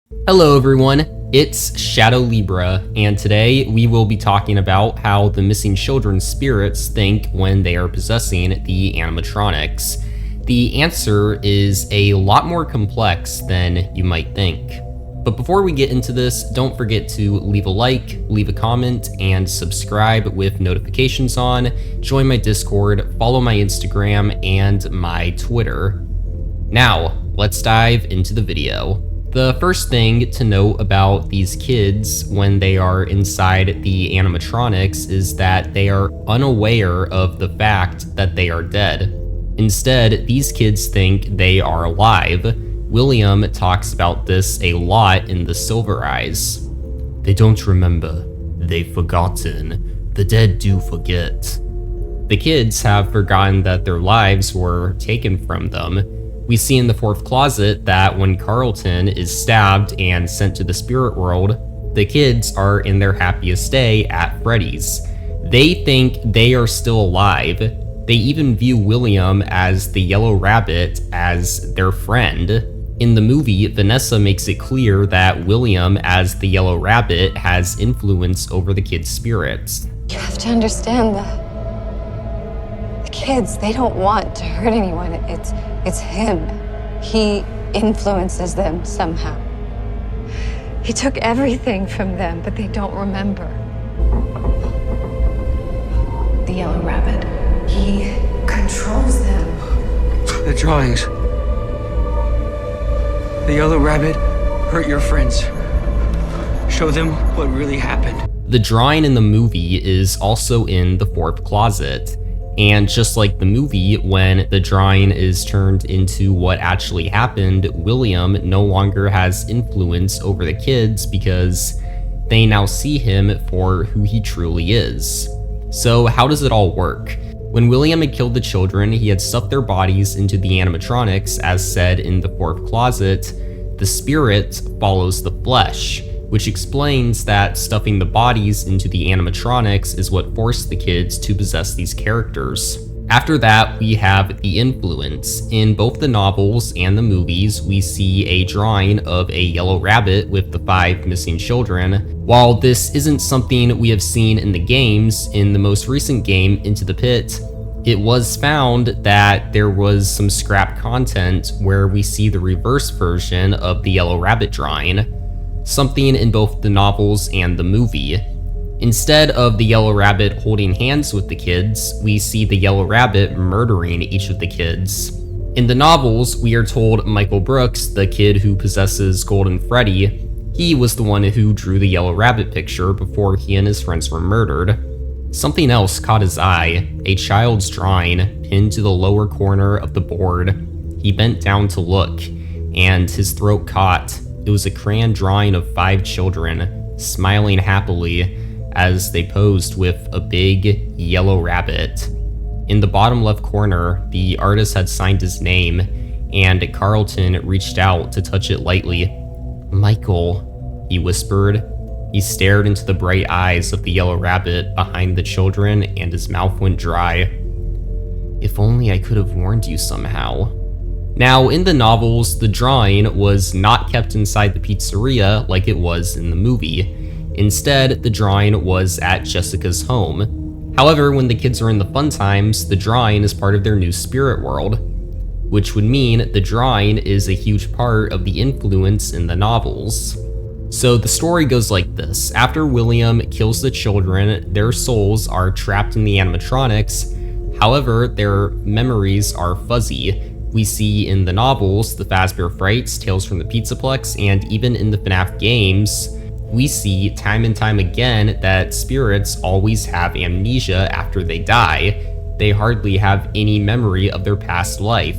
Hello everyone, it's Shadow Libra, and today we will be talking about how the missing children's spirits think when they are possessing the animatronics. The answer is a lot more complex than you might think. But before we get into this, don't forget to leave a like, leave a comment, and subscribe with notifications on, join my Discord, follow my Instagram, and my Twitter. Now, let's dive into the video. The first thing to know about these kids when they are inside the animatronics is that they are unaware of the fact that they are dead. Instead, these kids think they are alive. William talks about this a lot in The Silver Eyes. They don't remember. They've forgotten. The dead do forget. The kids have forgotten that their lives were taken from them. We see in the fourth closet that when Carlton is stabbed and sent to the spirit world, the kids are in their happiest day at Freddy's. They think they are still alive. They even view William as the yellow rabbit as their friend. In the movie, Vanessa makes it clear that William as the yellow rabbit has influence over the kids' spirits. You have to understand the kids, they don't want to hurt anyone. It's him. He influences them somehow. He took everything from them, but they don't remember. The yellow rabbit, he controls them. The drawings. The yellow rabbit hurt your friends. Show them what really happened. The drawing in the movie is also in the fourth closet. And just like the movie, when the drawing is turned into what actually happened, William no longer has influence over the kids because they now see him for who he truly is. So how does it all work? When William had killed the children, he had stuffed their bodies into the animatronics, as said in the fourth closet. The spirit follows the flesh, which explains that stuffing the bodies into the animatronics is what forced the kids to possess these characters. After that, we have the influence. In both the novels and the movies, we see a drawing of a yellow rabbit with the 5 missing children. While this isn't something we have seen in the games, in the most recent game, Into the Pit, it was found that there was some scrap content where we see the reverse version of the yellow rabbit drawing, something in both the novels and the movie. Instead of the yellow rabbit holding hands with the kids, we see the yellow rabbit murdering each of the kids. In the novels, we are told Michael Brooks, the kid who possesses Golden Freddy, he was the one who drew the yellow rabbit picture before he and his friends were murdered. Something else caught his eye, a child's drawing pinned to the lower corner of the board. He bent down to look, and his throat caught. It was a crayon drawing of 5 children, smiling happily as they posed with a big yellow rabbit. In the bottom left corner, the artist had signed his name, and Carlton reached out to touch it lightly. "Michael," he whispered. He stared into the bright eyes of the yellow rabbit behind the children, and his mouth went dry. "If only I could have warned you somehow." Now, in the novels, the drawing was not kept inside the pizzeria like it was in the movie. Instead, the drawing was at Jessica's home. However, when the kids are in the fun times, the drawing is part of their new spirit world, which would mean the drawing is a huge part of the influence in the novels. So the story goes like this. After William kills the children, their souls are trapped in the animatronics. However, their memories are fuzzy. We see in the novels, the Fazbear Frights, Tales from the Pizzaplex, and even in the FNAF games, we see time and time again that spirits always have amnesia after they die. They hardly have any memory of their past life.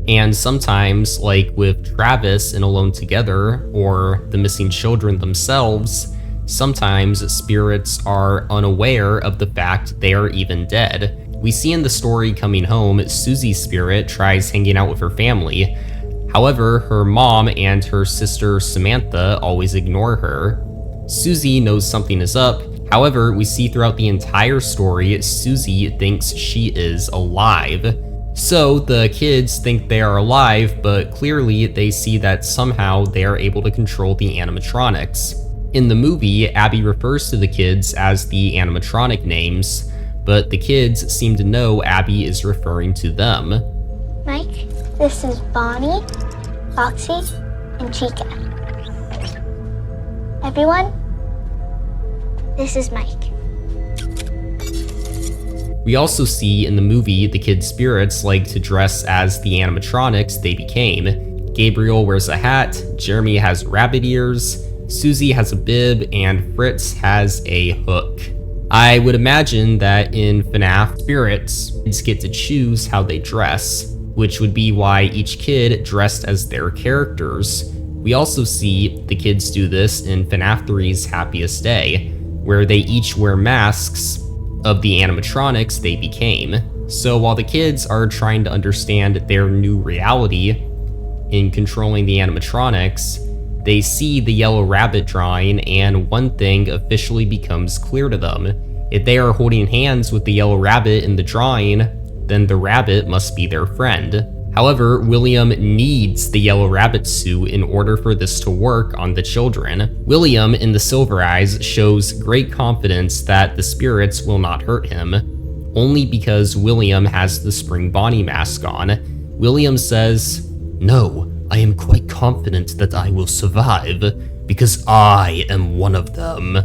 And sometimes, like with Travis in Alone Together, or the missing children themselves, sometimes spirits are unaware of the fact they are even dead. We see in the story Coming Home, Susie's spirit tries hanging out with her family. However, her mom and her sister Samantha always ignore her. Susie knows something is up. However, we see throughout the entire story, Susie thinks she is alive. So the kids think they are alive, but clearly they see that somehow they are able to control the animatronics. In the movie, Abby refers to the kids as the animatronic names, but the kids seem to know Abby is referring to them. Mike, this is Bonnie, Foxy, and Chica. Everyone, this is Mike. We also see in the movie the kids' spirits like to dress as the animatronics they became. Gabriel wears a hat, Jeremy has rabbit ears, Susie has a bib, and Fritz has a hook. I would imagine that in FNAF spirits, kids get to choose how they dress, which would be why each kid dressed as their characters. We also see the kids do this in FNAF 3's Happiest Day, where they each wear masks of the animatronics they became. So while the kids are trying to understand their new reality in controlling the animatronics, they see the yellow rabbit drawing, and one thing officially becomes clear to them. If they are holding hands with the yellow rabbit in the drawing, then the rabbit must be their friend. However, William needs the yellow rabbit suit in order for this to work on the children. William in the Silver Eyes shows great confidence that the spirits will not hurt him, only because William has the Spring Bonnie mask on. William says, "No, I am quite confident that I will survive, because I am one of them."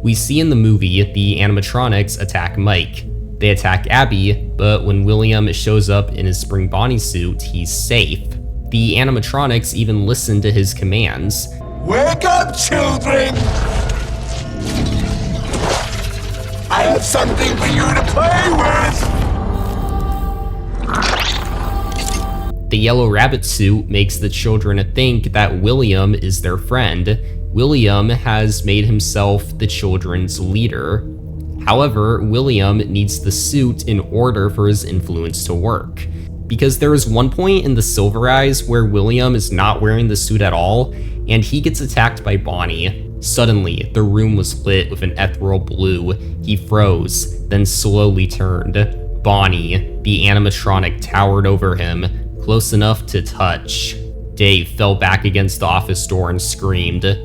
We see in the movie the animatronics attack Mike. They attack Abby, but when William shows up in his Spring Bonnie suit, he's safe. The animatronics even listen to his commands. Wake up, children! I have something for you to play with! The yellow rabbit suit makes the children think that William is their friend. William has made himself the children's leader. However, William needs the suit in order for his influence to work. Because there is one point in the Silver Eyes where William is not wearing the suit at all, and he gets attacked by Bonnie. Suddenly, the room was lit with an ethereal blue. He froze, then slowly turned. Bonnie, the animatronic, towered over him, close enough to touch. Dave fell back against the office door and screamed.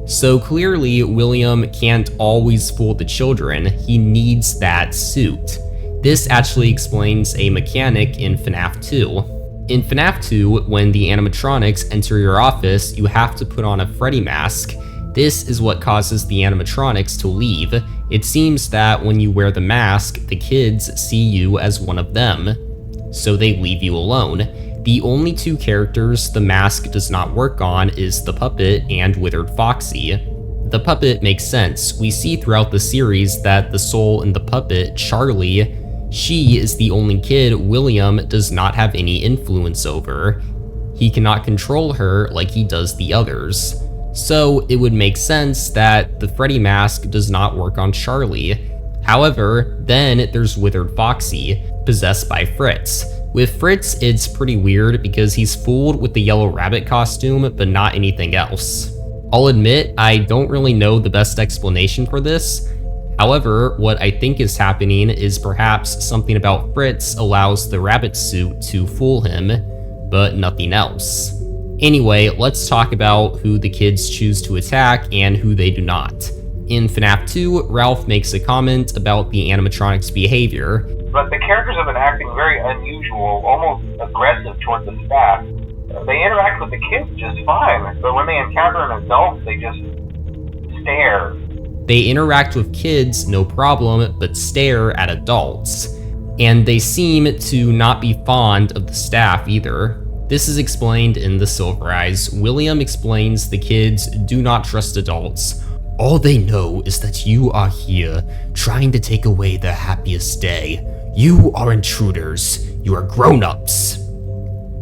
So clearly, William can't always fool the children. He needs that suit. This actually explains a mechanic in FNAF 2. In FNAF 2, when the animatronics enter your office, you have to put on a Freddy mask. This is what causes the animatronics to leave. It seems that when you wear the mask, the kids see you as one of them, so they leave you alone. The only two characters the mask does not work on is the puppet and Withered Foxy. The puppet makes sense. We see throughout the series that the soul in the puppet, Charlie, she is the only kid William does not have any influence over. He cannot control her like he does the others. So it would make sense that the Freddy mask does not work on Charlie. However, then there's Withered Foxy, possessed by Fritz. With Fritz, it's pretty weird because he's fooled with the yellow rabbit costume, but not anything else. I'll admit, I don't really know the best explanation for this. However, what I think is happening is perhaps something about Fritz allows the rabbit suit to fool him, but nothing else. Anyway, let's talk about who the kids choose to attack and who they do not. In FNAF 2, Ralph makes a comment about the animatronics' behavior. But the characters have been acting very unusual, almost aggressive towards the staff. They interact with the kids just fine, but when they encounter an adult, they just stare. They interact with kids, no problem, but stare at adults. And they seem to not be fond of the staff either. This is explained in the Silver Eyes. William explains the kids do not trust adults. All they know is that you are here, trying to take away their happiest day. You are intruders. You are grown-ups.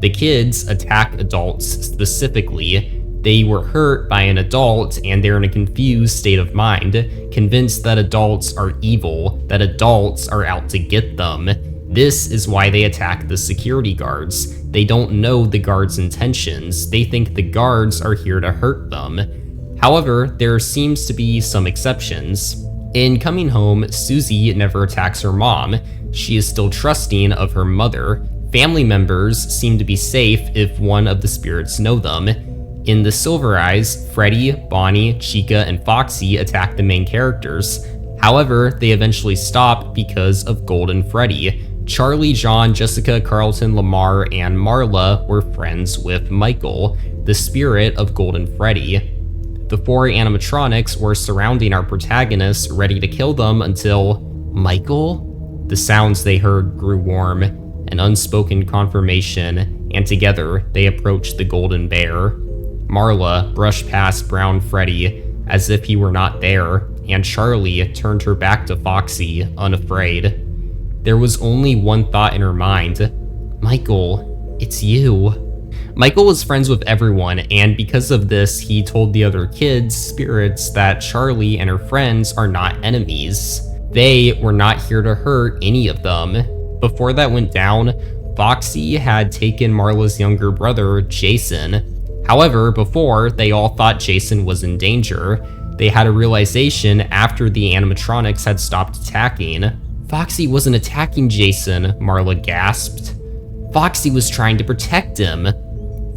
The kids attack adults specifically. They were hurt by an adult and they're in a confused state of mind, convinced that adults are evil, that adults are out to get them. This is why they attack the security guards. They don't know the guards' intentions. They think the guards are here to hurt them. However, there seems to be some exceptions. In Coming Home, Susie never attacks her mom. She is still trusting of her mother. Family members seem to be safe if one of the spirits know them. In the Silver Eyes, Freddy, Bonnie, Chica, and Foxy attack the main characters. However, they eventually stop because of Golden Freddy. Charlie, John, Jessica, Carlton, Lamar, and Marla were friends with Michael, the spirit of Golden Freddy. The 4 animatronics were surrounding our protagonists, ready to kill them until Michael? The sounds they heard grew warm, an unspoken confirmation, and together they approached the Golden Bear. Marla brushed past Brown Freddy as if he were not there, and Charlie turned her back to Foxy, unafraid. There was only one thought in her mind. Michael, it's you. Michael was friends with everyone, and because of this, he told the other kids, spirits, that Charlie and her friends are not enemies. They were not here to hurt any of them. Before that went down, Foxy had taken Marla's younger brother, Jason. However, before, they all thought Jason was in danger. They had a realization after the animatronics had stopped attacking. Foxy wasn't attacking Jason, Marla gasped. Foxy was trying to protect him.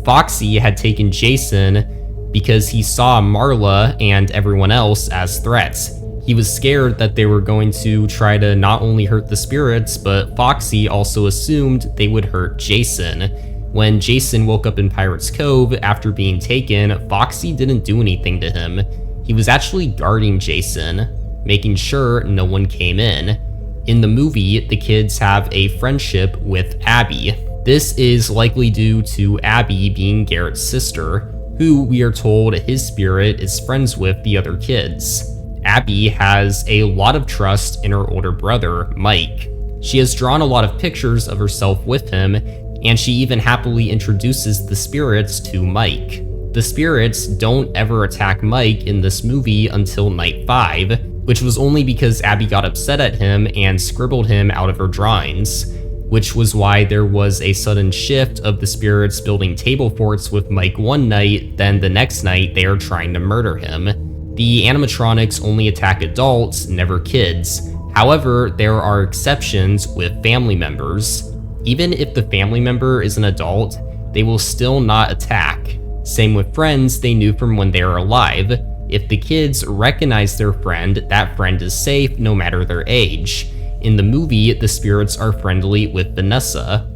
Foxy had taken Jason because he saw Marla and everyone else as threats. He was scared that they were going to try to not only hurt the spirits, but Foxy also assumed they would hurt Jason. When Jason woke up in Pirate's Cove after being taken, Foxy didn't do anything to him. He was actually guarding Jason, making sure no one came in. In the movie, the kids have a friendship with Abby. This is likely due to Abby being Garrett's sister, who we are told his spirit is friends with the other kids. Abby has a lot of trust in her older brother, Mike. She has drawn a lot of pictures of herself with him, and she even happily introduces the spirits to Mike. The spirits don't ever attack Mike in this movie until night 5, which was only because Abby got upset at him and scribbled him out of her drawings, which was why there was a sudden shift of the spirits building table forts with Mike one night, then the next night they are trying to murder him. The animatronics only attack adults, never kids. However, there are exceptions with family members. Even if the family member is an adult, they will still not attack. Same with friends they knew from when they were alive. If the kids recognize their friend, that friend is safe no matter their age. In the movie, the spirits are friendly with Vanessa.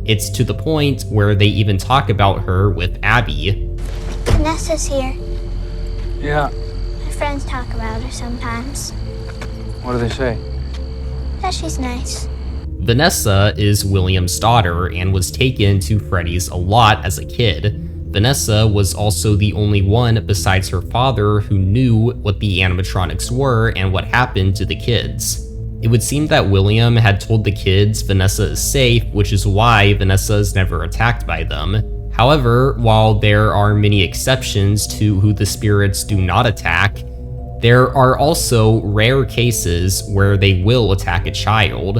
It's to the point where they even talk about her with Abby. Vanessa's here. Yeah. My friends talk about her sometimes. What do they say? That she's nice. Vanessa is William's daughter and was taken to Freddy's a lot as a kid. Vanessa was also the only one besides her father who knew what the animatronics were and what happened to the kids. It would seem that William had told the kids Vanessa is safe, which is why Vanessa is never attacked by them. However, while there are many exceptions to who the spirits do not attack, there are also rare cases where they will attack a child.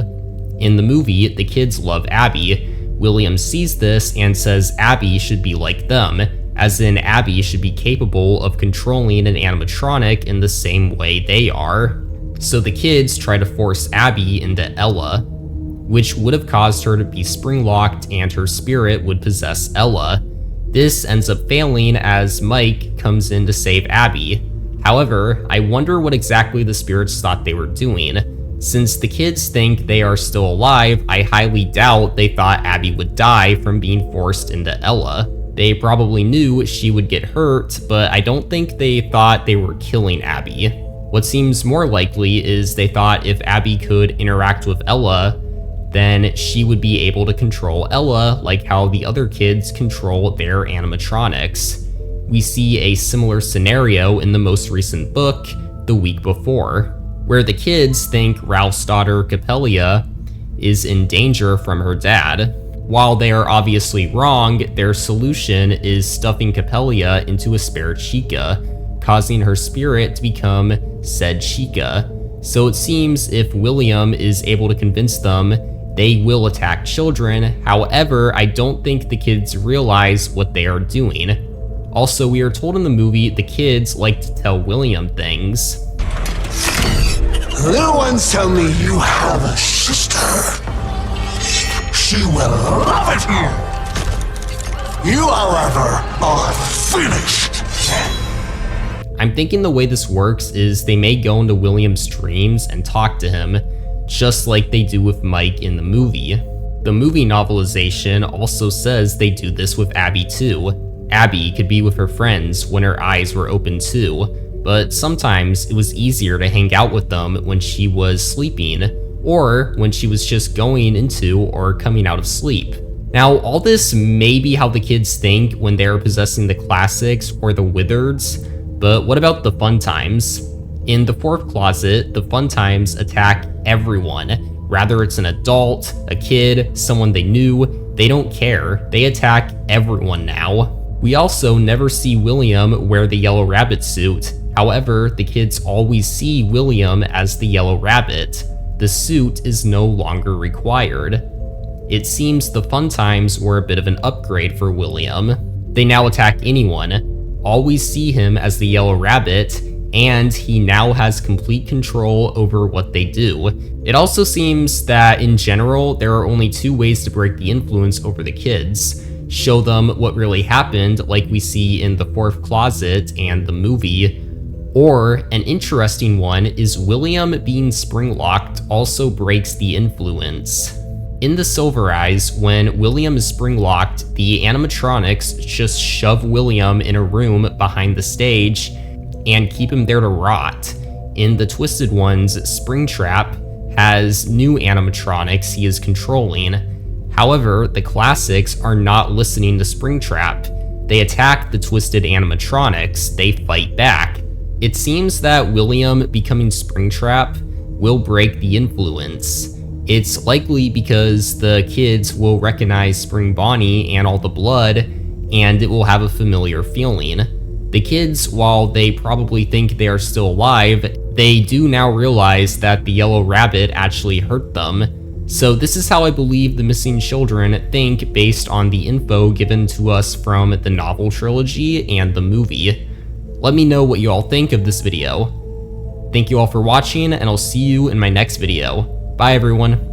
In the movie, the kids love Abby. William sees this and says Abby should be like them, as in Abby should be capable of controlling an animatronic in the same way they are. So the kids try to force Abby into Ella, which would have caused her to be spring-locked and her spirit would possess Ella. This ends up failing as Mike comes in to save Abby. However, I wonder what exactly the spirits thought they were doing. Since the kids think they are still alive, I highly doubt they thought Abby would die from being forced into Ella. They probably knew she would get hurt, but I don't think they thought they were killing Abby. What seems more likely is they thought if Abby could interact with Ella, then she would be able to control Ella like how the other kids control their animatronics. We see a similar scenario in the most recent book, The Week Before, where the kids think Ralph's daughter, Capelia, is in danger from her dad. While they are obviously wrong, their solution is stuffing Capelia into a spare Chica, causing her spirit to become said Chica. So it seems if William is able to convince them, they will attack children. However, I don't think the kids realize what they are doing. Also, we are told in the movie the kids like to tell William things. Little ones tell me you have a sister. She will love it here. You, however, are finished. I'm thinking the way this works is they may go into William's dreams and talk to him, just like they do with Mike in the movie. The movie novelization also says they do this with Abby too. Abby could be with her friends when her eyes were open too, but sometimes it was easier to hang out with them when she was sleeping, or when she was just going into or coming out of sleep. Now, all this may be how the kids think when they're possessing the classics or the Withereds, but what about the Funtimes? In the fourth closet, the Funtimes attack everyone. Rather it's an adult, a kid, someone they knew, they don't care. They attack everyone now. We also never see William wear the Yellow Rabbit suit. However, the kids always see William as the Yellow Rabbit. The suit is no longer required. It seems the Funtimes were a bit of an upgrade for William. They now attack anyone, always see him as the Yellow Rabbit, and he now has complete control over what they do. It also seems that in general, there are only two ways to break the influence over the kids. Show them what really happened, like we see in the fourth closet and the movie, or an interesting one is William being spring-locked also breaks the influence. In the Silver Eyes, when William is spring-locked, the animatronics just shove William in a room behind the stage and keep him there to rot. In the Twisted Ones, Springtrap has new animatronics he is controlling. However, the classics are not listening to Springtrap. They attack the twisted animatronics, they fight back. It seems that William becoming Springtrap will break the influence. It's likely because the kids will recognize Spring Bonnie and all the blood, and it will have a familiar feeling. The kids, while they probably think they are still alive, they do now realize that the Yellow Rabbit actually hurt them. So this is how I believe the missing children think based on the info given to us from the novel trilogy and the movie. Let me know what you all think of this video. Thank you all for watching, and I'll see you in my next video. Bye everyone.